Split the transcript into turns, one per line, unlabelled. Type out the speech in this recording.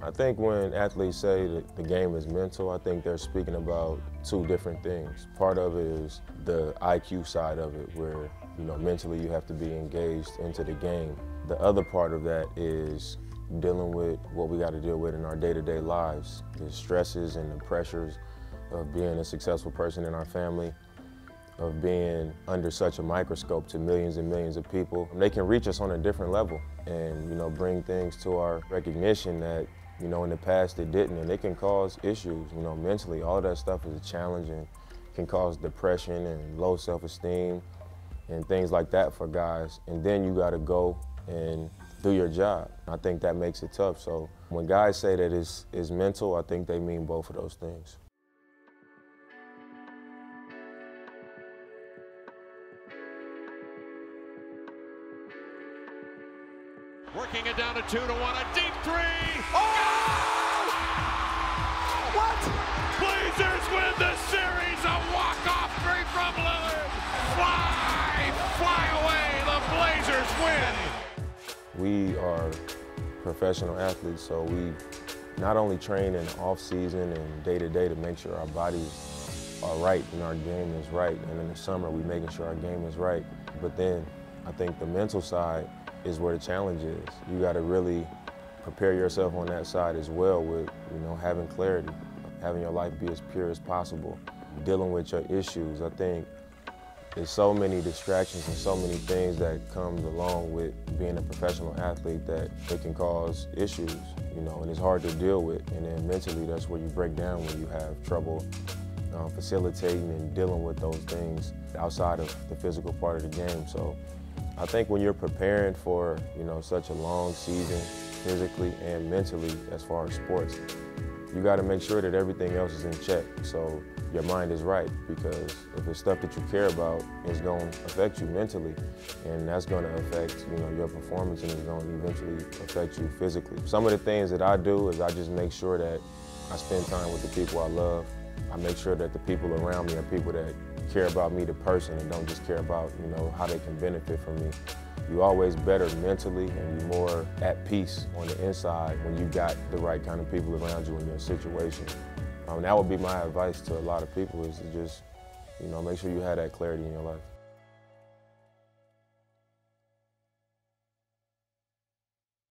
I think when athletes say that the game is mental, I think they're speaking about two different things. Part of it is the IQ side of it, where mentally you have to be engaged into the game. The other part of that is dealing with what we got to deal with in our day-to-day lives, the stresses and the pressures of being a successful person in our family, of being under such a microscope to millions and millions of people. They can reach us on a different level and bring things to our recognition that in the past it didn't, and it can cause issues mentally. All of that stuff is a challenge and can cause depression and low self-esteem and things like that for guys. And then you got to go and do your job. I think that makes it tough. So when guys say that it's mental, I think they mean both of those things.
Working it down to 2-1, a deep three.
Oh! What?
Blazers win the series, a walk-off three from Lillard. Fly away, the Blazers win.
We are professional athletes, so we not only train in the off-season and day-to-day to make sure our bodies are right and our game is right, and in the summer we're making sure our game is right. But then I think the mental side is where the challenge is. You got to really prepare yourself on that side as well with, having clarity, having your life be as pure as possible, dealing with your issues. I think there's so many distractions and so many things that comes along with being a professional athlete that it can cause issues, and it's hard to deal with. And then mentally, that's where you break down when you have trouble facilitating and dealing with those things outside of the physical part of the game. So I think when you're preparing for, such a long season, physically and mentally, as far as sports, you got to make sure that everything else is in check. So your mind is right, because if it's stuff that you care about, it's going to affect you mentally, and that's going to affect, your performance, and it's going to eventually affect you physically. Some of the things that I do is I just make sure that I spend time with the people I love. I make sure that the people around me are people that care about me, the person, and don't just care about, how they can benefit from me. You're always better mentally, and you're more at peace on the inside when you got the right kind of people around you in your situation. That would be my advice to a lot of people, is to just, make sure you have that clarity in your life.